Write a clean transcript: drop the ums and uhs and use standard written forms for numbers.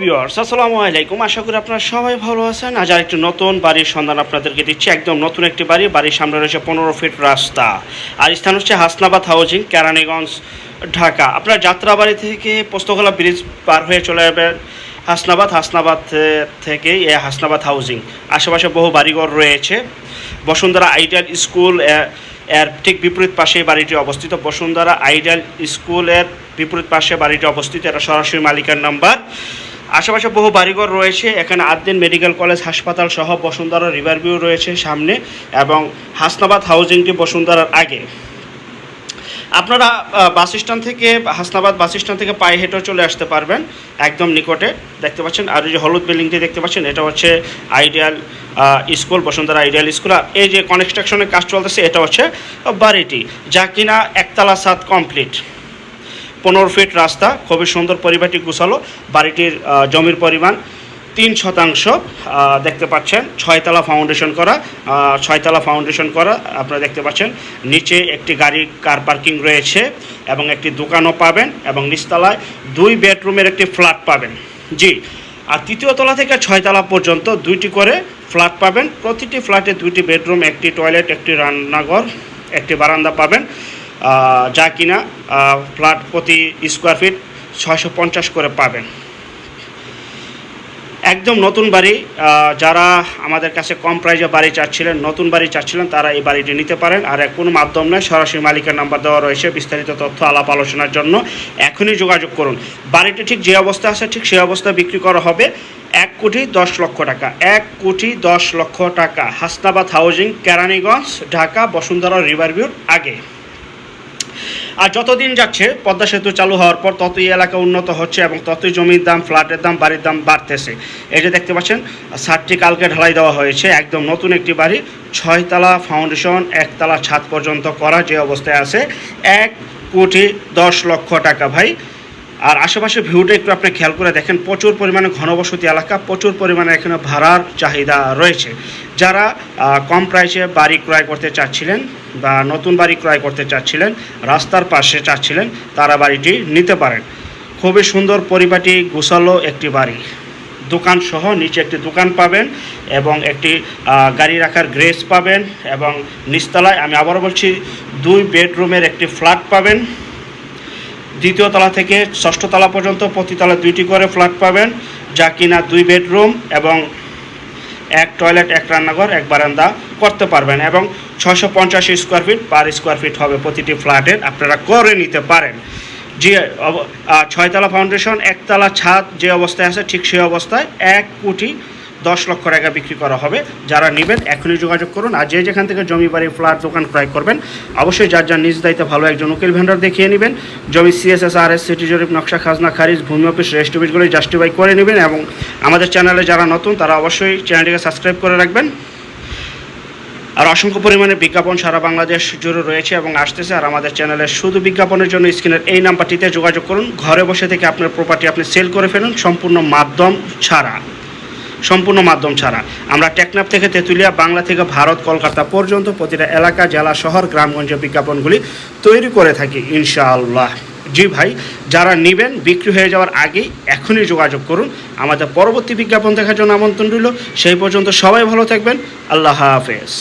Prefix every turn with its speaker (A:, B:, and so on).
A: Viewers আসসালামু আলাইকুম, আশা করি আপনারা সবাই ভালো আছেন। আজ আরেকটি নতুন বাড়ির সন্ধান আপনাদেরকে দিচ্ছি। একদম নতুন একটি বাড়ির সামনে রয়েছে 15 ফিট রাস্তা, আর স্থান হচ্ছে হাসনাবাদ হাউজিং, কেরানীগঞ্জ, ঢাকা। আপনার যাত্রাবাড়ি থেকে পোস্তগোলা ব্রিজ পার হয়ে চলে যাবেন হাসনাবাদ থেকে হাসনাবাদ হাউজিং। আশেপাশে বহু বাড়িঘর রয়েছে। বসুন্ধরা আইডিয়াল স্কুল এর ঠিক বিপরীত পাশে বাড়িটি অবস্থিত। বসুন্ধরা আইডিয়াল স্কুলের বিপরীত পাশে বাড়িটি অবস্থিত। এটা সরাসরি মালিকের নাম্বার। আশেপাশে বহু বাড়িঘর রয়েছে। এখানে আদ্দিন মেডিকেল কলেজ হাসপাতাল সহ বসুন্ধরা রিভারভিউ রয়েছে সামনে, এবং হাসনাবাদ হাউজিংটি বসুন্ধরার আগে। আপনারা হাসনাবাদ বাস স্ট্যান্ড থেকে পায়ে হেঁটেও চলে আসতে পারবেন, একদম নিকটে দেখতে পাচ্ছেন। আর এই যে হলুদ বিল্ডিংটি দেখতে পাচ্ছেন, এটা হচ্ছে ideal school, Bashundhara ideal school. আর এই যে কনস্ট্রাকশনের কাজ চলতেছে, এটা হচ্ছে বাড়িটি, যা কিনা একতলা ছাদ কমপ্লিট। 15 ফিট রাস্তা, খুবই সুন্দর, পরিবারটি গুছালো। বাড়িটির জমির পরিমাণ 3 শতাংশ দেখতে পাচ্ছেন। 6তলা ফাউন্ডেশন করা আপনারা দেখতে পাচ্ছেন। নিচে একটি কার পার্কিং রয়েছে এবং একটি দোকানও পাবেন, এবং নিচতলায় 2 বেডরুমের একটি ফ্ল্যাট পাবেন। জি, আর 3য় তলা থেকে 6তলা পর্যন্ত 2টি করে ফ্ল্যাট পাবেন। প্রতিটি ফ্ল্যাটে 2টি বেডরুম, একটি টয়লেট, একটি রান্নাঘর, একটি বারান্দা পাবেন, যা কিনা ফ্ল্যাট প্রতি স্কোয়ার ফিট 650 করে পাবেন। একদম নতুন বাড়ি। যারা আমাদের কাছে কম প্রাইজে নতুন বাড়ি চাচ্ছিলেন, তারা এই বাড়িটি নিতে পারেন। আর কোনো মাধ্যম নয়, সরাসরি মালিকের নাম্বার দেওয়া রয়েছে। বিস্তারিত তথ্য আলাপ আলোচনার জন্য এখনই যোগাযোগ করুন। বাড়িটি ঠিক যে অবস্থা আছে, ঠিক সেই অবস্থায় বিক্রি করা হবে 1,10,00,000 টাকা। 1,10,00,000 টাকা। হাসনাবাদ হাউজিং, কেরানীগঞ্জ, ঢাকা, বসুন্ধরা রিভারভিউর আগে। আর যতদিন যাচ্ছে পদ্মা সেতু চালু হওয়ার পর ততই এলাকা উন্নত হচ্ছে, এবং ততই জমির দাম, ফ্ল্যাটের দাম, বাড়ির দাম বাড়তেছে। এই যে দেখতে পাচ্ছেন, ছাদটি কালকে ঢালাই দেওয়া হয়েছে। একদম নতুন একটি বাড়ি, 6তলা ফাউন্ডেশন, 1তলা ছাদ পর্যন্ত করা যে অবস্থায় আছে। 1,10,00,000 টাকা ভাই। আর আশেপাশে ভিউটা একটু আপনি খেয়াল করে দেখেন, প্রচুর পরিমাণে ঘনবসতি এলাকা, প্রচুর পরিমাণে এখানে ভাড়ার চাহিদা রয়েছে। যারা কম প্রাইসে বাড়ি ক্রয় করতে চাচ্ছিলেন বা নতুন বাড়ি ক্রয় করতে চাচ্ছিলেন, রাস্তার পাশে চাচ্ছিলেন, তারা বাড়িটি নিতে পারেন। খুবই সুন্দর, পরিপাটি গোছালো একটি বাড়ি, দোকান সহ। নিচে একটি দোকান পাবেন এবং একটি গাড়ি রাখার গ্রেস পাবেন, এবং নিচতলায় আমি আবারও বলছি 2 বেডরুমের একটি ফ্ল্যাট পাবেন। 2য় তলা থেকে 6ষ্ঠ তলা পর্যন্ত প্রতিতলা 2টি করে ফ্ল্যাট পাবেন, যা কিনা 2 বেডরুম এবং 1 টয়লেট, 1 রান্নাঘর, 1 বারান্দা করতে পারবেন, এবং 650 square feet per square feet হবে প্রতিটি ফ্ল্যাটের। আপনারা করে নিতে পারেন। জি, 6তলা ফাউন্ডেশন, 1তলা ছাদ যে অবস্থায় আছে, ঠিক সেই অবস্থায় 1,10,00,000 টাকা বিক্রি করা হবে। যারা নেবেন এখনই যোগাযোগ করুন। আর যে যেখান থেকে জমি, বাড়ি, ফ্ল্যাট, দোকান ক্রয় করবেন, অবশ্যই যার নিজ দায়িত্বে ভালো একজন উকিল ভেন্ডার দেখিয়ে নেবেন। জমি CSSRS, সিটি জরিপ, নকশা, খাজনা খারিজ, ভূমি অফিস, রেজিস্ট্রি অফিসগুলি জাস্টিফাই করে নেবেন। এবং আমাদের চ্যানেলে যারা নতুন, তারা অবশ্যই চ্যানেলটিকে সাবস্ক্রাইব করে রাখবেন। আর অসংখ্য পরিমাণে বিজ্ঞাপন সারা বাংলাদেশ জুড়ে রয়েছে এবং আসতেছে। আর আমাদের চ্যানেলের শুধু বিজ্ঞাপনের জন্য স্ক্রিনের এই নাম্বারটিতে যোগাযোগ করুন। ঘরে বসে থেকে আপনার প্রপার্টি আপনি সেল করে ফেলুন, সম্পূর্ণ মাধ্যম ছাড়া। আমরা টেকনাফ থেকে তেঁতুলিয়া, বাংলা থেকে ভারত, কলকাতা পর্যন্ত প্রতিটা এলাকা, জেলা, শহর, গ্রামগঞ্জে বিজ্ঞাপনগুলি তৈরি করে থাকি ইনশাআল্লাহ। জি ভাই, যারা নেবেন বিক্রি হয়ে যাওয়ার আগেই এখনই যোগাযোগ করুন। আমাদের পরবর্তী বিজ্ঞাপন দেখার জন্য আমন্ত্রণ রইল। সেই পর্যন্ত সবাই ভালো থাকবেন। আল্লাহ হাফেজ।